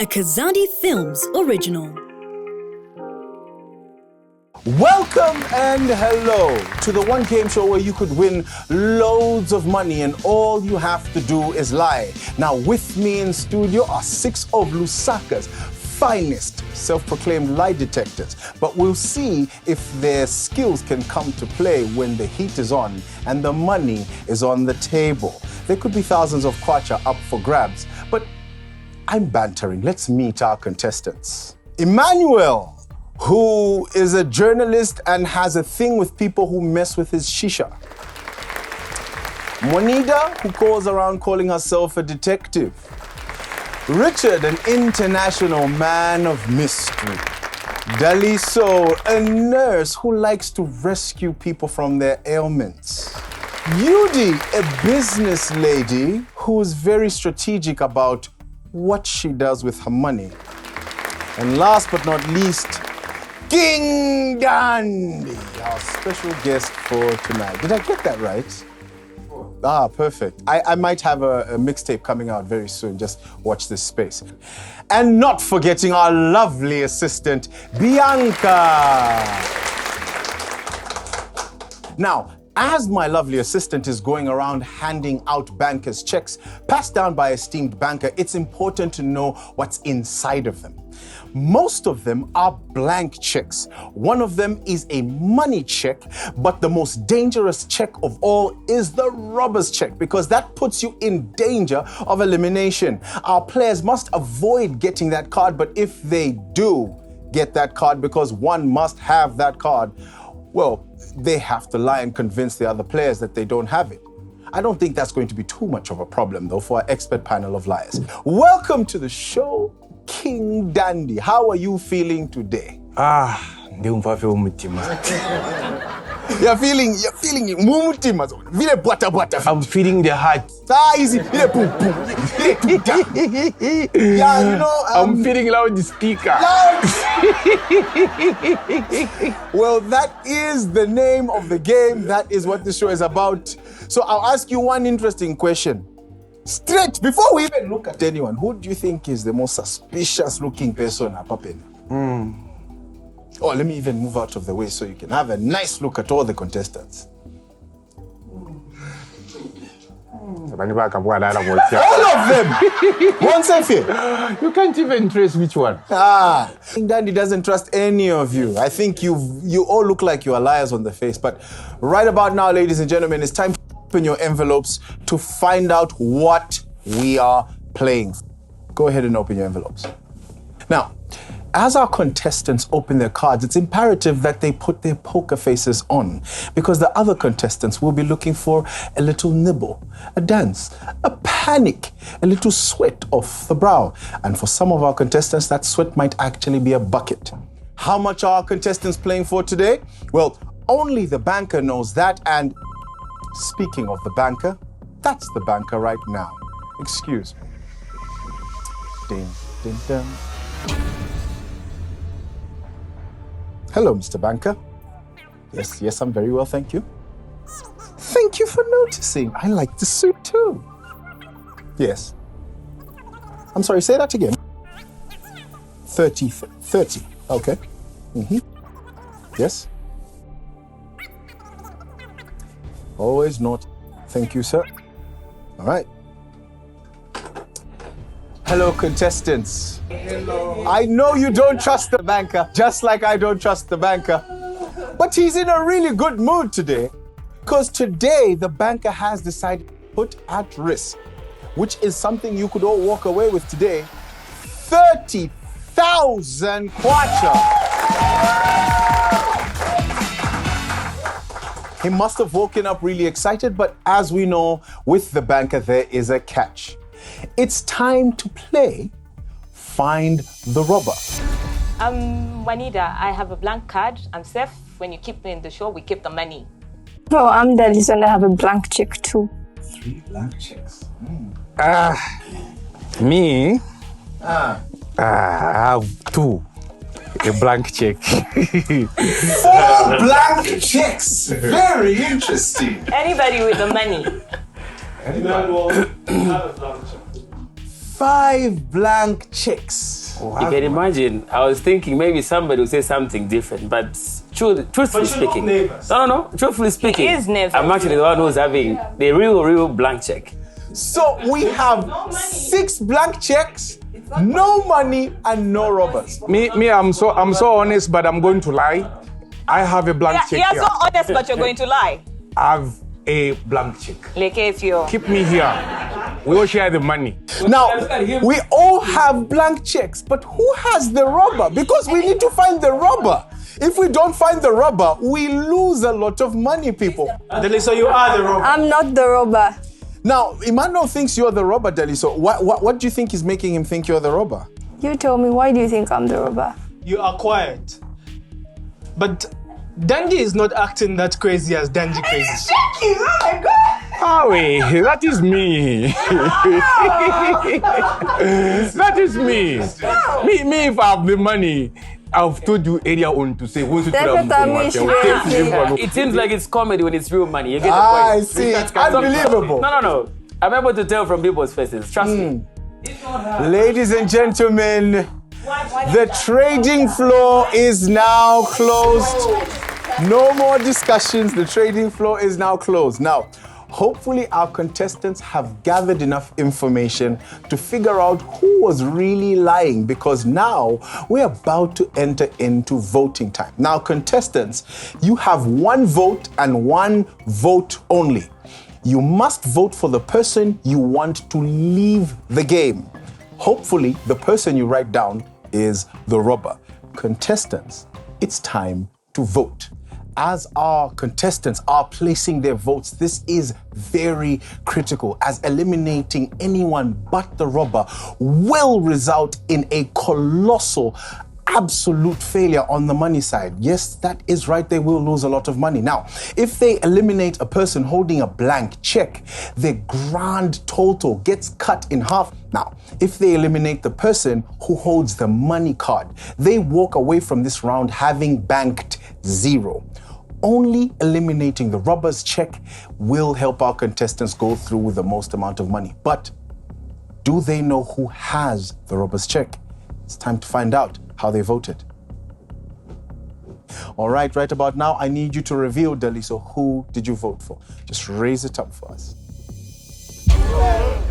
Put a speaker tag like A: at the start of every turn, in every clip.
A: a Kingdandy Films original.
B: Welcome and hello to the one game show where you could win loads of money and all you have to do is lie. Now with me in studio are 6 of Lusaka's finest self-proclaimed lie detectors, but we'll see if their skills can come to play when the heat is on and the money is on the table. There could be thousands of kwacha up for grabs, but I'm bantering. Let's meet our contestants. Emmanuel, who is a journalist and has a thing with people who mess with his shisha. Monida, who goes around calling herself a detective. Richard, an international man of mystery. Daliso, a nurse who likes to rescue people from their ailments. Yudi, a business lady who is very strategic about what she does with her money. And last but not least, Kingdandy, our special guest for tonight. Did I get that right? Ah, perfect. I might have a mixtape coming out very soon. Just watch this space. And not forgetting our lovely assistant, Bianca. Now, as my lovely assistant is going around handing out bankers' checks passed down by esteemed banker, it's important to know what's inside of them. Most of them are blank checks. One of them is a money check, but the most dangerous check of all is the robber's check, because that puts you in danger of elimination. Our players must avoid getting that card, but if they do get that card, because one must have that card, well, they have to lie and convince the other players that they don't have it. I don't think that's going to be too much of a problem, though, for our expert panel of liars. Welcome to the show, Kingdandy. How are you feeling today?
C: You're
B: feeling mumutima. Vile bwata bwata.
C: I'm feeling the heart.
B: Easy. Vile boom boom. Yeah, you know.
C: I'm feeling loud the speaker.
B: Well, that is the name of the game. That is what the show is about. So I'll ask you one interesting question. Straight, before we even look at anyone, who do you think is the most suspicious looking person at Papena? Oh, let me even move out of the way so you can have a nice look at all the contestants.
C: All
B: of them! One safe here.
C: You can't even trace which one.
B: Kingdandy doesn't trust any of you. I think you all look like you are liars on the face. But right about now, ladies and gentlemen, it's time to open your envelopes to find out what we are playing. Go ahead and open your envelopes. Now, as our contestants open their cards, it's imperative that they put their poker faces on, because the other contestants will be looking for a little nibble, a dance, a panic, a little sweat off the brow. And for some of our contestants, that sweat might actually be a bucket. How much are our contestants playing for today? Well, only the banker knows that. And speaking of the banker, that's the banker right now. Excuse me. Ding, ding, ding. Hello, Mr. Banker. Yes, I'm very well, thank you. Thank you for noticing. I like the suit too. Yes. I'm sorry, say that again. 30. Okay. Yes. Always not. Thank you, sir. All right. Hello, contestants.
D: Hello.
B: I know you don't trust the banker, just like I don't trust the banker. But he's in a really good mood today, because today the banker has decided to put at risk, which is something you could all walk away with today, 30,000 kwacha. He must have woken up really excited, but as we know, with the banker, there is a catch. It's time to play Find the Robber.
E: Juanita, I have a blank card. I'm safe. When you keep me in the show, we keep the money.
F: Oh, I'm Daliso and I have a blank check too.
B: 3 blank checks.
C: Me? I have 2. A blank check.
B: 4 blank checks. Very interesting.
E: Anybody with the money.
B: 5 blank checks.
D: You can imagine, I was thinking maybe somebody would say something different, but truthfully speaking, no, truthfully speaking,
E: He is nervous.
D: I'm actually the one who's having the real blank check.
B: So we have 6 blank checks, no money, and no robbers.
C: Me, I'm so honest, but I'm going to lie. I have a blank check
E: You're
C: here.
E: so honest, but you're going to lie.
C: I have a blank check.
E: Like if you're...
C: Keep me here. We all share the money.
B: Now, we all have blank checks, but who has the robber? Because we need to find the robber. If we don't find the robber, we lose a lot of money, people.
G: Deliso, you are the robber.
F: I'm not the robber.
B: Now, Emmanuel thinks you're the robber, Deliso. What do you think is making him think you're the robber?
F: You tell me, why do you think I'm the robber?
G: You are quiet. But Dandy is not acting that crazy as Dandy crazy.
C: Howie, that is me. That is me. Me, if I have the money, I've told you earlier on to say,
D: It seems like it's comedy when it's real money. You get the point.
B: I see. It's unbelievable.
D: No. I'm able to tell from people's faces. Trust me.
B: Ladies and gentlemen, the trading floor is now closed. No more discussions. The trading floor is now closed. Now, hopefully our contestants have gathered enough information to figure out who was really lying, because now we're about to enter into voting time. Now, contestants, you have 1 vote and 1 vote only. You must vote for the person you want to leave the game. Hopefully, the person you write down is the robber. Contestants, it's time to vote. As our contestants are placing their votes, this is very critical, as eliminating anyone but the robber will result in a colossal, absolute failure on the money side. Yes, that is right, they will lose a lot of money. Now, if they eliminate a person holding a blank check, their grand total gets cut in half. Now, if they eliminate the person who holds the money card, they walk away from this round having banked 0. Only eliminating the robber's check will help our contestants go through with the most amount of money. But do they know who has the robber's check? It's time to find out how they voted. All right about now, I need you to reveal, Deliso, who did you vote for? Just raise it up for us.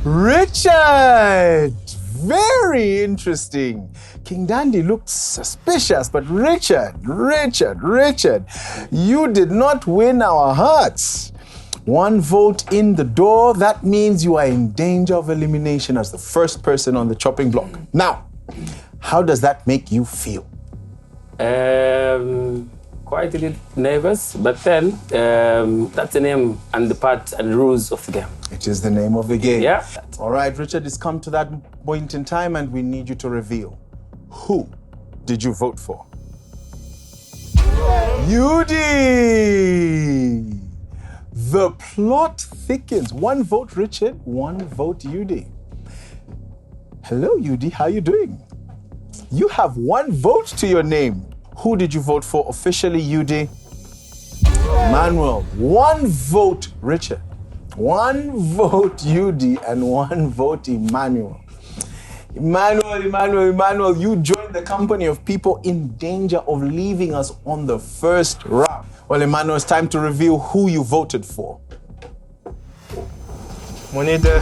B: Richard! Very interesting. Kingdandy looked suspicious, but Richard, you did not win our hearts. 1 vote in the door, that means you are in danger of elimination as the first person on the chopping block. Now, how does that make you feel?
D: Quite a little nervous, but then that's the name and the part and rules of the game.
B: It is the name of the game.
D: Yeah.
B: All right, Richard, it's come to that point in time and we need you to reveal. Who did you vote for? Yudi! The plot thickens. 1 vote, Richard, 1 vote, Yudi. Hello, Yudi, how are you doing? You have 1 vote to your name. Who did you vote for officially, Yudi? Manuel. 1 vote, Richard. 1 vote, Yudi, and 1 vote, Emmanuel. Emmanuel, you joined the company of people in danger of leaving us on the first round. Well, Emmanuel, it's time to reveal who you voted for.
G: Monida.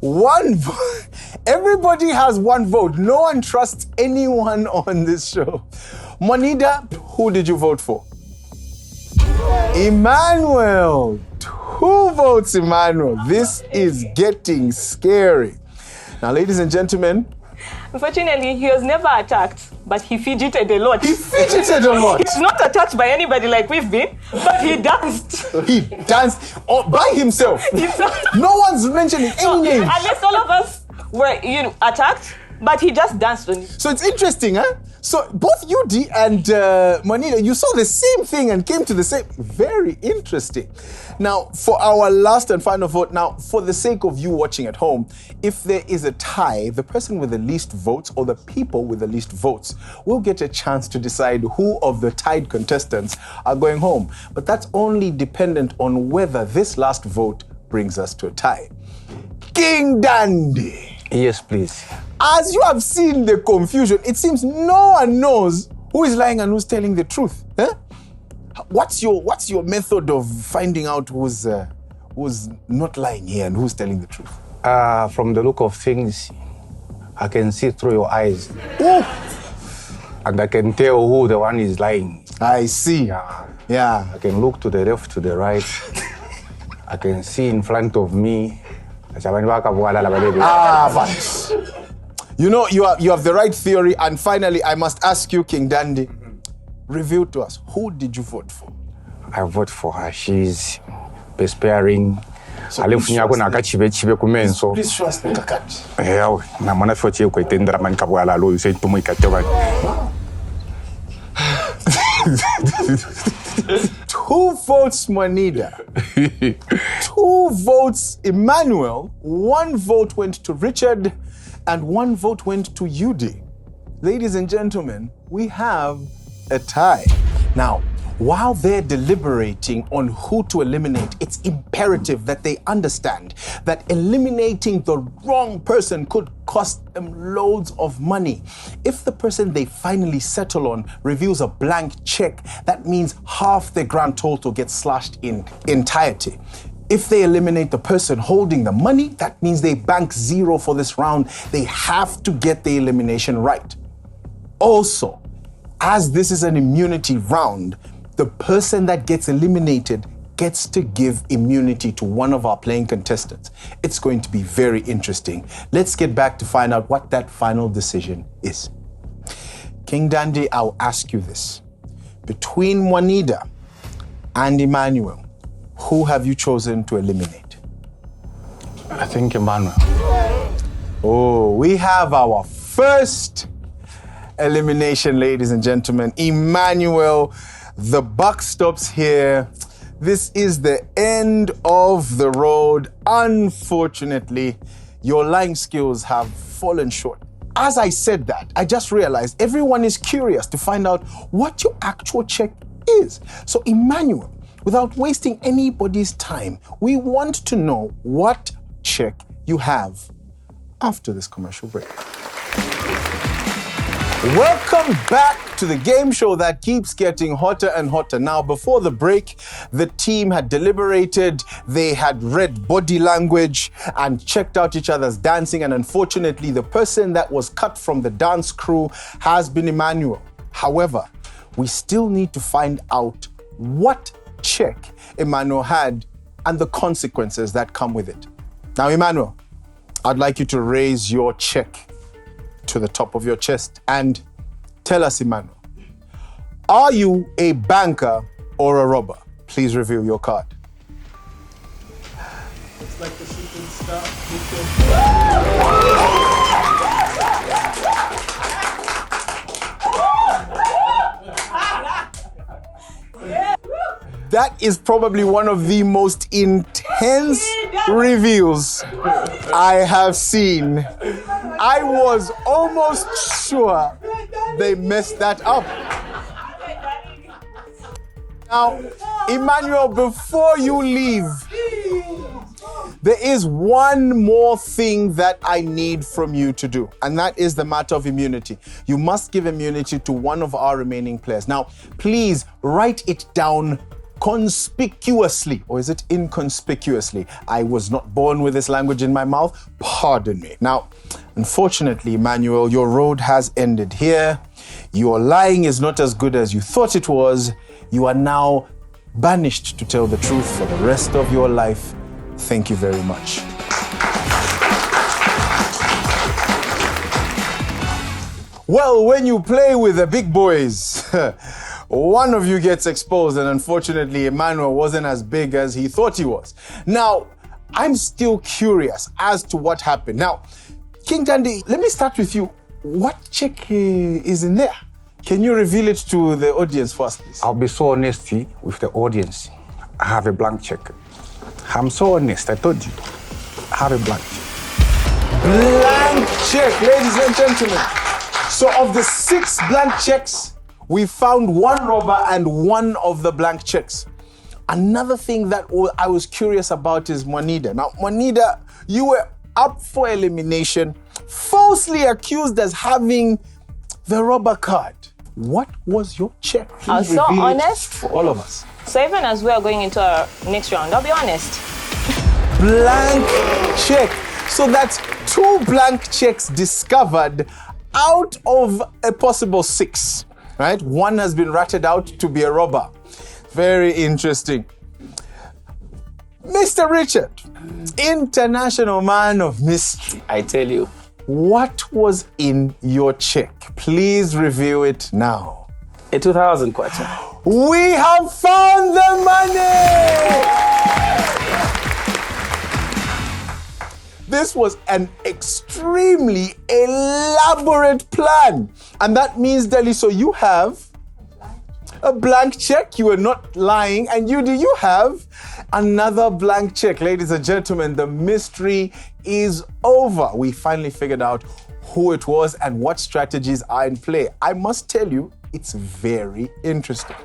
B: 1 vote. Everybody has 1 vote. No one trusts anyone on this show. Monida, who did you vote for? Emmanuel. 2 votes, Emmanuel. This is getting scary. Now, ladies and gentlemen.
E: Unfortunately, he was never attacked, but he fidgeted a lot.
B: He's
E: not attacked by anybody like we've been, but he danced.
B: He danced by himself. No one's mentioning any names.
E: Unless all of us were, attacked, but he just danced on it.
B: So it's interesting, huh? So both Yudi and Monida, you saw the same thing and came to the same. Very interesting. Now, for our last and final vote, now, for the sake of you watching at home, if there is a tie, the person with the least votes or the people with the least votes will get a chance to decide who of the tied contestants are going home. But that's only dependent on whether this last vote brings us to a tie. Kingdandy.
H: Yes, please.
B: As you have seen the confusion, it seems no one knows who is lying and who's telling the truth. Eh? What's your method of finding out who's not lying here and who's telling the truth?
H: From the look of things, I can see through your eyes.
B: Ooh.
H: And I can tell who the one is lying.
B: I see. Yeah.
H: I can look to the left, to the right. I can see in front of me.
B: But you know, you have the right theory. And finally, I must ask you, Kingdandy, reveal to us, who did you vote for?
H: I vote for her. She's despairing.
B: So please show us the kakati. Two votes Juanita, 2 votes Emmanuel, 1 vote went to Richard, and 1 vote went to Yudi. Ladies and gentlemen, we have a tie. Now, while they're deliberating on who to eliminate, it's imperative that they understand that eliminating the wrong person could cost them loads of money. If the person they finally settle on reveals a blank check, that means half the grand total gets slashed in entirety. If they eliminate the person holding the money, that means they bank 0 for this round. They have to get the elimination right. Also, as this is an immunity round, the person that gets eliminated gets to give immunity to one of our playing contestants. It's going to be very interesting. Let's get back to find out what that final decision is. Kingdandy, I'll ask you this. Between Juanita and Emmanuel, who have you chosen to eliminate?
H: I think Emmanuel.
B: Oh, we have our first elimination, ladies and gentlemen. Emmanuel, the buck stops here. This is the end of the road. Unfortunately, your lying skills have fallen short. As I said that, I just realized everyone is curious to find out what your actual check is. So Emmanuel, without wasting anybody's time, we want to know what check you have after this commercial break. Welcome back to the game show that keeps getting hotter and hotter. Now, before the break, the team had deliberated, they had read body language and checked out each other's dancing, and unfortunately, the person that was cut from the dance crew has been Emmanuel. However, we still need to find out what check Emmanuel had and the consequences that come with it. Now, Emmanuel, I'd like you to raise your check to the top of your chest and tell us, Emmanuel, are you a banker or a robber? Please reveal your card. It's like the shooting star. That is probably one of the most intense reveals I have seen. I was almost sure they messed that up. Now, Emmanuel, before you leave, there is one more thing that I need from you to do, and that is the matter of immunity. You must give immunity to one of our remaining players. Now, please write it down conspicuously, or is it inconspicuously? I was not born with this language in my mouth. Pardon me. Now, unfortunately, Emmanuel, your road has ended here. Your lying is not as good as you thought it was. You are now banished to tell the truth for the rest of your life. Thank you very much. Well, when you play with the big boys, one of you gets exposed, and unfortunately, Emmanuel wasn't as big as he thought he was. Now, I'm still curious as to what happened. Now, Kingdandy, let me start with you. What check is in there? Can you reveal it to the audience first, please?
H: I'll be so honest with the audience. I have a blank check. I'm so honest, I told you. I have a blank check.
B: Blank check, ladies and gentlemen. So of the 6 blank checks, we found 1 robber and 1 of the blank checks. Another thing that I was curious about is Juanita. Now, Juanita, you were up for elimination, falsely accused as having the rubber card. What was your check? Please
E: I was so
B: reveal it
E: honest.
B: for all of us.
E: So even as we are going into our next round, I'll be honest.
B: Blank check. So that's 2 blank checks discovered out of a possible 6, right? 1 has been ratted out to be a robber. Very interesting. Mr. Richard, international man of mystery.
D: I tell you.
B: What was in your check? Please reveal it now.
D: A 2,000 kwacha.
B: We have found the money! This was an extremely elaborate plan. And that means, Deli, so you have a blank check. You are not lying. And you have another blank check. Ladies and gentlemen, the mystery is over. We finally figured out who it was and what strategies are in play. I must tell you, it's very interesting.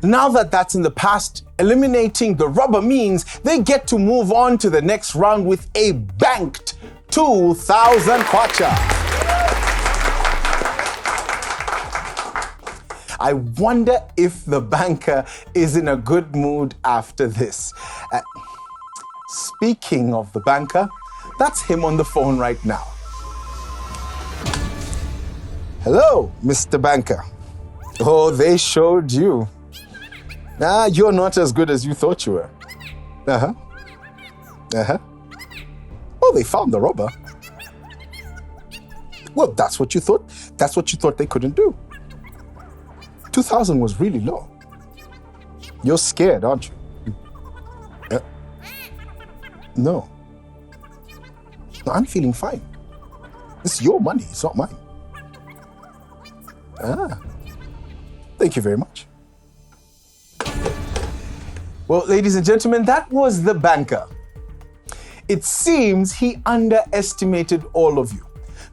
B: Now that that's in the past, eliminating the rubber means they get to move on to the next round with a banked 2,000 kwacha. I wonder if the banker is in a good mood after this. Speaking of the banker, that's him on the phone right now. Hello, Mr. Banker. Oh, they showed you. You're not as good as you thought you were. Oh, they found the robber. Well, that's what you thought. That's what you thought they couldn't do. 2,000 was really low. You're scared, aren't you? No. No, I'm feeling fine. It's your money, it's not mine. Thank you very much. Well, ladies and gentlemen, that was the banker. It seems he underestimated all of you.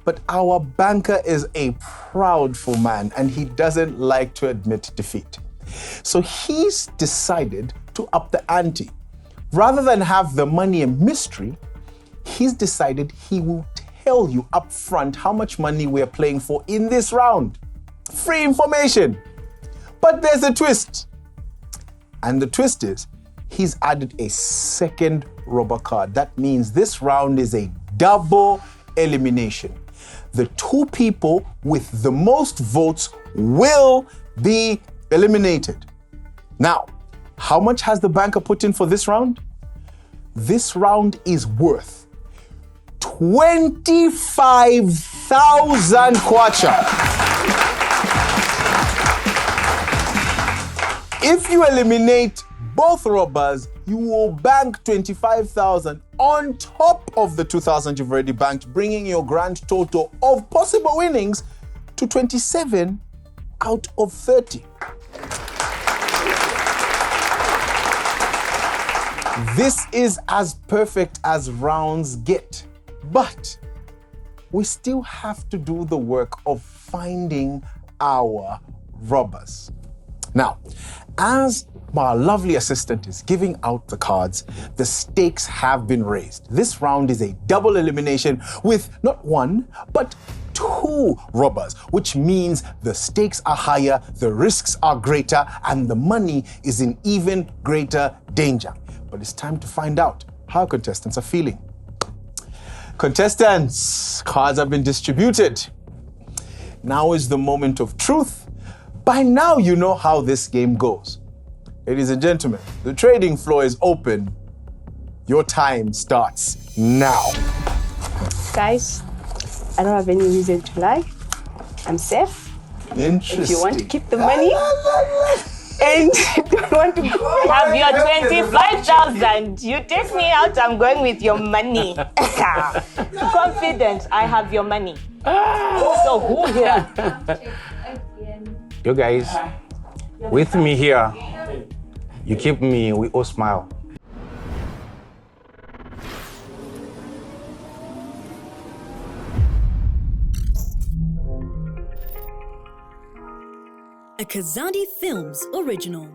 B: But our banker is a proudful man and he doesn't like to admit defeat. So he's decided to up the ante. Rather than have the money a mystery, he's decided he will tell you up front how much money we're playing for in this round. Free information. But there's a twist. And the twist is, he's added a second rubber card. That means this round is a double elimination. The 2 people with the most votes will be eliminated. Now, how much has the banker put in for this round? This round is worth 25,000 kwacha. If you eliminate both robbers, you will bank 25,000 on top of the 2,000 you've already banked, bringing your grand total of possible winnings to 27 out of 30. This is as perfect as rounds get, but we still have to do the work of finding our robbers. Now, as my lovely assistant is giving out the cards, the stakes have been raised. This round is a double elimination with not 1, but 2 robbers, which means the stakes are higher, the risks are greater, and the money is in even greater danger. But it's time to find out how contestants are feeling. Contestants, cards have been distributed. Now is the moment of truth. By now, you know how this game goes. Ladies and gentlemen, the trading floor is open. Your time starts now.
F: Guys, I don't have any reason to lie. I'm safe.
B: Interesting.
F: If you want to keep the money and don't want to go,
E: Have your 25,000. You take me out, I'm going with your money. Confident, I have your money. So who here?
H: You guys, with me here, you keep me, we all smile.
A: A Kingdandy Films original.